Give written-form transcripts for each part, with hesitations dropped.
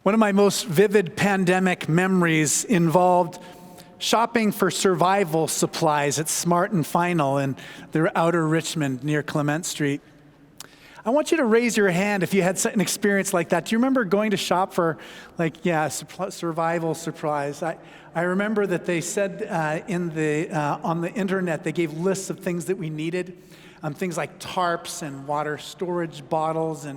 One of my most vivid pandemic memories involved shopping for survival supplies at Smart and Final in the Outer Richmond near Clement Street. I want you to raise your hand if you had an experience like that. Do you remember going to shop for, survival supplies? I remember that they said on the internet, they gave lists of things that we needed, things like tarps and water storage bottles,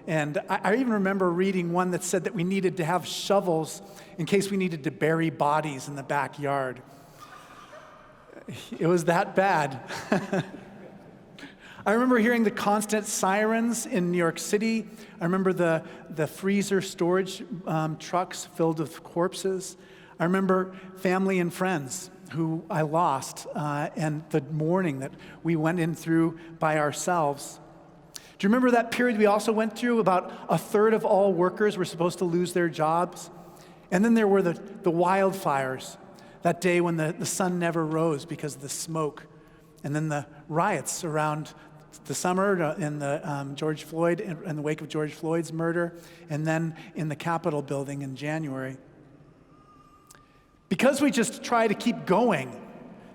and I even remember reading one that said that we needed to have shovels in case we needed to bury bodies in the backyard. It was that bad. I remember hearing the constant sirens in New York City. I remember the freezer storage trucks filled with corpses. I remember family and friends who I lost and the mourning that we went in through by ourselves. Do you remember that period we also went through? About a third of all workers were supposed to lose their jobs. And then there were the wildfires, that day when the sun never rose because of the smoke. And then the riots around the summer in the George Floyd, in the wake of George Floyd's murder, and then in the Capitol building in January. Because we just try to keep going,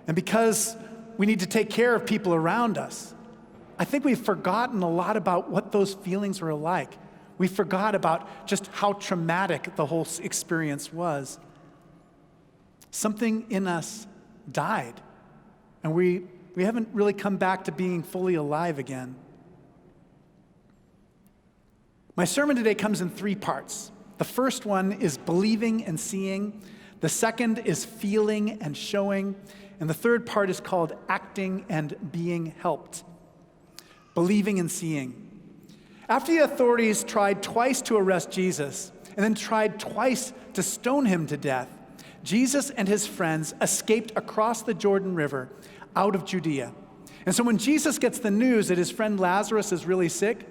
and because we need to take care of people around us, I think we've forgotten a lot about what those feelings were like. We forgot about just how traumatic the whole experience was. Something in us died, and we haven't really come back to being fully alive again. My sermon today comes in 3 parts. The first one is believing and seeing. The second is feeling and showing. And the third part is called acting and being helped. Believing and seeing. After the authorities tried twice to arrest Jesus and then tried twice to stone him to death, Jesus and his friends escaped across the Jordan River out of Judea. And so when Jesus gets the news that his friend Lazarus is really sick,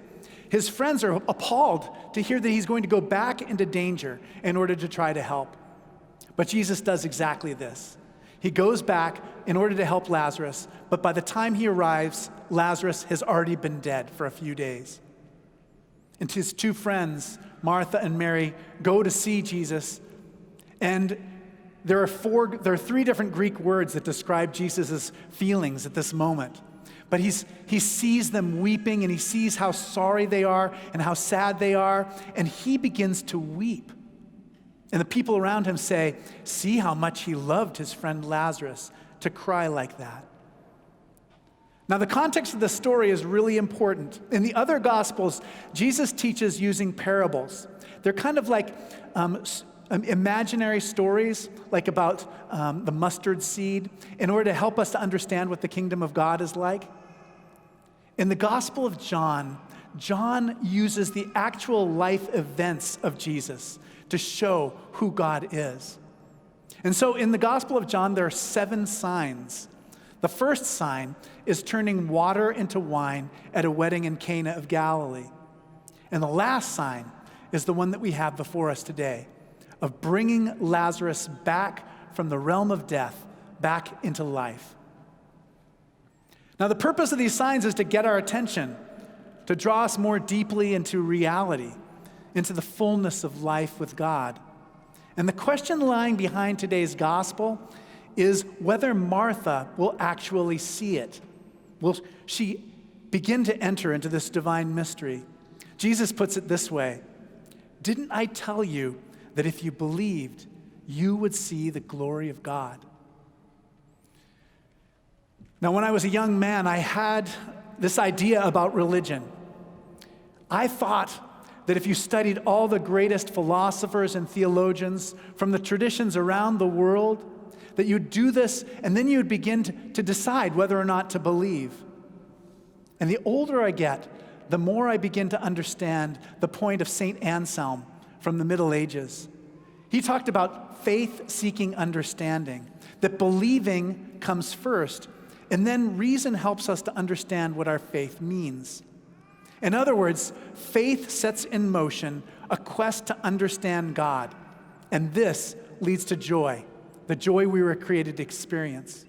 his friends are appalled to hear that he's going to go back into danger in order to try to help. But Jesus does exactly this. He goes back in order to help Lazarus, but by the time he arrives, Lazarus has already been dead for a few days. And his 2 friends, Martha and Mary, go to see Jesus, and there are 3 different Greek words that describe Jesus' feelings at this moment. But he sees them weeping, and he sees how sorry they are and how sad they are, and he begins to weep. And the people around him say, "See how much he loved his friend Lazarus to cry like that." Now, the context of the story is really important. In the other Gospels, Jesus teaches using parables. They're kind of like imaginary stories, like about the mustard seed, in order to help us to understand what the kingdom of God is like. In the Gospel of John, John uses the actual life events of Jesus to show who God is. And so in the Gospel of John, there are 7 signs. The first sign is turning water into wine at a wedding in Cana of Galilee. And the last sign is the one that we have before us today, of bringing Lazarus back from the realm of death, back into life. Now, the purpose of these signs is to get our attention, to draw us more deeply into reality, into the fullness of life with God. And the question lying behind today's gospel is whether Martha will actually see it. Will she begin to enter into this divine mystery? Jesus puts it this way: "Didn't I tell you that if you believed, you would see the glory of God?" Now, when I was a young man, I had this idea about religion. I thought that if you studied all the greatest philosophers and theologians from the traditions around the world, that you'd do this and then you'd begin to decide whether or not to believe. And the older I get, the more I begin to understand the point of St. Anselm from the Middle Ages. He talked about faith-seeking understanding, that believing comes first, and then reason helps us to understand what our faith means. In other words, faith sets in motion a quest to understand God, and this leads to joy, the joy we were created to experience.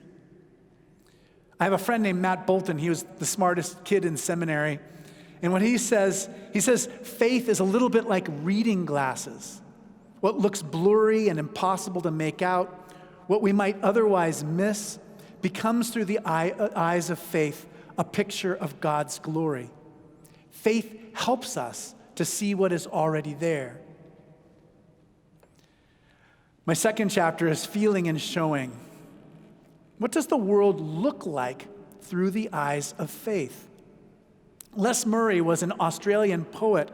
I have a friend named Matt Bolton. He was the smartest kid in seminary, and what he says faith is a little bit like reading glasses. What looks blurry and impossible to make out, what we might otherwise miss, becomes through the eyes of faith a picture of God's glory. Faith helps us to see what is already there. My second chapter is feeling and showing. What does the world look like through the eyes of faith? Les Murray was an Australian poet,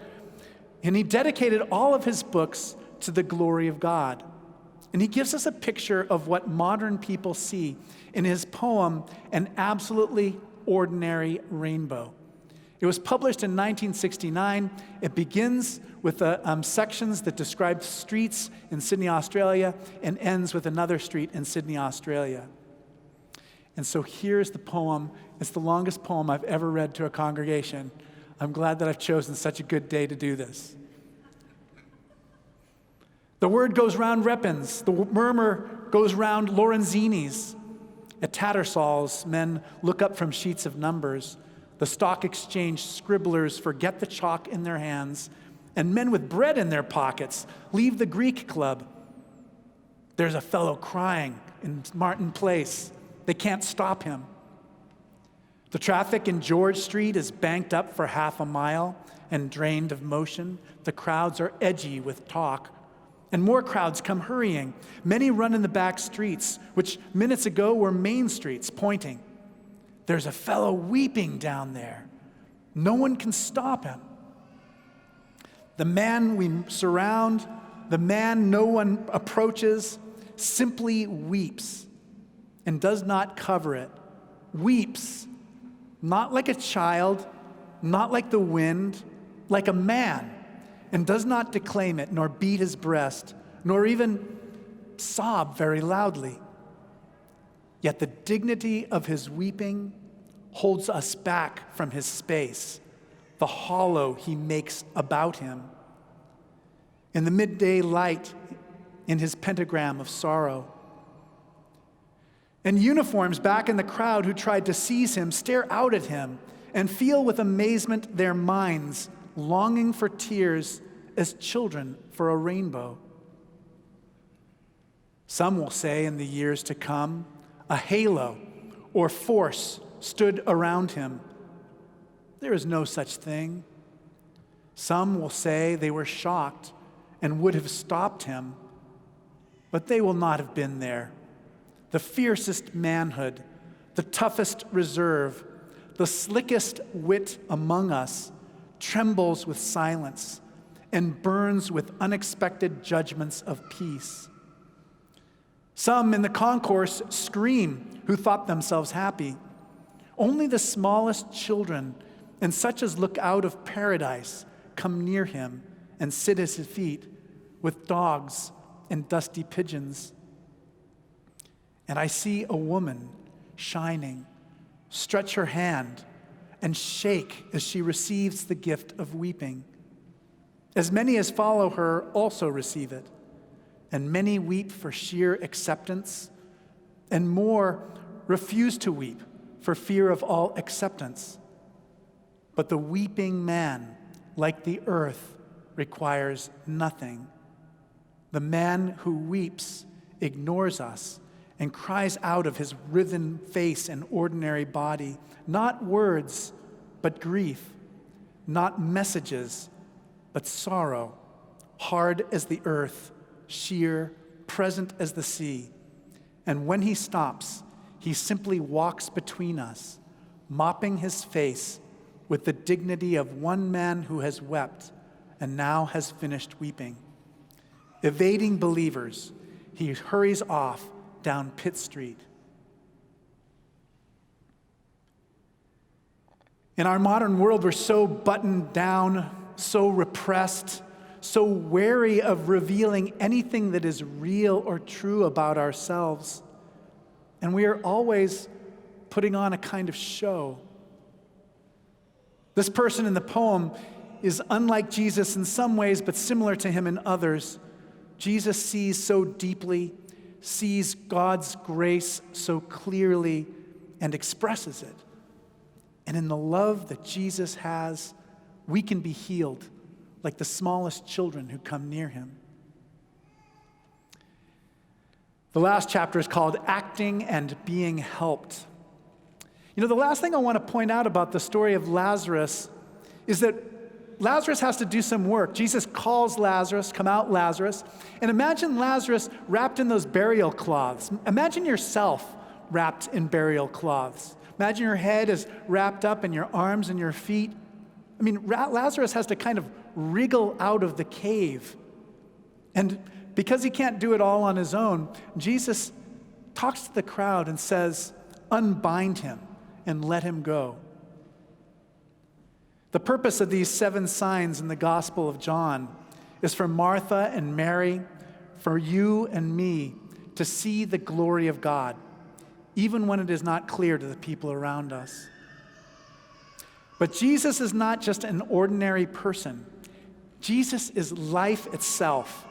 and he dedicated all of his books to the glory of God. And he gives us a picture of what modern people see in his poem, An Absolutely Ordinary Rainbow. It was published in 1969. It begins with sections that describe streets in Sydney, Australia, and ends with another street in Sydney, Australia. And so here's the poem. It's the longest poem I've ever read to a congregation. I'm glad that I've chosen such a good day to do this. The word goes round Reppins. The murmur goes round Lorenzini's. At Tattersall's, men look up from sheets of numbers. The stock exchange scribblers forget the chalk in their hands, and men with bread in their pockets leave the Greek club. There's a fellow crying in Martin Place. They can't stop him. The traffic in George Street is banked up for half a mile and drained of motion. The crowds are edgy with talk. And more crowds come hurrying. Many run in the back streets, which minutes ago were main streets, pointing. There's a fellow weeping down there. No one can stop him. The man we surround, the man no one approaches, simply weeps and does not cover it. Weeps, not like a child, not like the wind, like a man, and does not declaim it, nor beat his breast, nor even sob very loudly. Yet the dignity of his weeping holds us back from his space, the hollow he makes about him. In the midday light, in his pentagram of sorrow. And uniforms back in the crowd who tried to seize him stare out at him and feel with amazement their minds longing for tears as children for a rainbow. Some will say in the years to come, a halo or force stood around him. There is no such thing. Some will say they were shocked and would have stopped him, but they will not have been there. The fiercest manhood, the toughest reserve, the slickest wit among us trembles with silence and burns with unexpected judgments of peace. Some in the concourse scream who thought themselves happy. Only the smallest children and such as look out of paradise come near him and sit at his feet with dogs and dusty pigeons. And I see a woman shining stretch her hand and shake as she receives the gift of weeping. As many as follow her also receive it, and many weep for sheer acceptance, and more refuse to weep for fear of all acceptance. But the weeping man, like the earth, requires nothing. The man who weeps ignores us and cries out of his writhen face and ordinary body, not words, but grief, not messages, but sorrow, hard as the earth, sheer, present as the sea. And when he stops, he simply walks between us, mopping his face with the dignity of one man who has wept and now has finished weeping. Evading believers, he hurries off down Pitt Street. In our modern world, we're so buttoned down, so repressed, so wary of revealing anything that is real or true about ourselves. And we are always putting on a kind of show. This person in the poem is unlike Jesus in some ways, but similar to him in others. Jesus sees so deeply, sees God's grace so clearly, and expresses it. And in the love that Jesus has, we can be healed like the smallest children who come near him. The last chapter is called Acting and Being Helped. The last thing I want to point out about the story of Lazarus is that Lazarus has to do some work. Jesus calls Lazarus, come out Lazarus, and imagine Lazarus wrapped in those burial cloths. Imagine yourself wrapped in burial cloths. Imagine your head is wrapped up and your arms and your feet. Lazarus has to kind of wriggle out of the cave. And because he can't do it all on his own, Jesus talks to the crowd and says, unbind him and let him go. The purpose of these 7 signs in the Gospel of John is for Martha and Mary, for you and me, to see the glory of God, even when it is not clear to the people around us. But Jesus is not just an ordinary person. Jesus is life itself,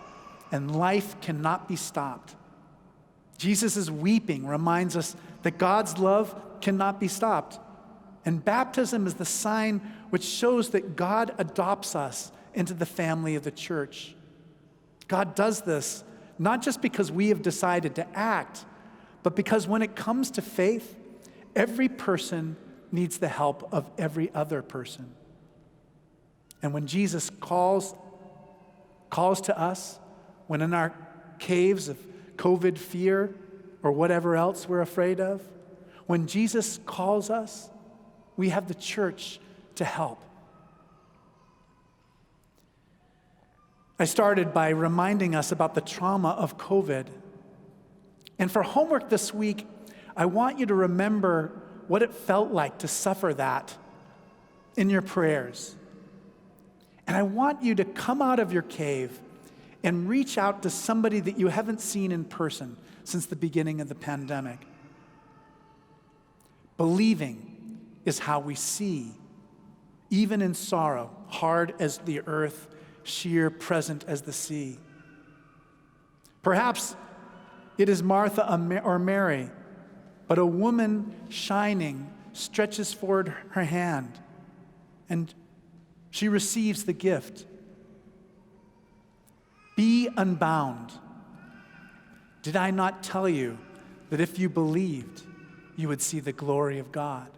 and life cannot be stopped. Jesus' weeping reminds us that God's love cannot be stopped. And baptism is the sign which shows that God adopts us into the family of the church. God does this not just because we have decided to act, but because when it comes to faith, every person needs the help of every other person. And when Jesus calls to us, when in our caves of COVID fear or whatever else we're afraid of, when Jesus calls us, we have the church to help. I started by reminding us about the trauma of COVID. And for homework this week, I want you to remember what it felt like to suffer that in your prayers. And I want you to come out of your cave and reach out to somebody that you haven't seen in person since the beginning of the pandemic. Believing is how we see, even in sorrow, hard as the earth, sheer present as the sea. Perhaps it is Martha or Mary, but a woman shining stretches forward her hand, and she receives the gift. Be unbound. Did I not tell you that if you believed, you would see the glory of God?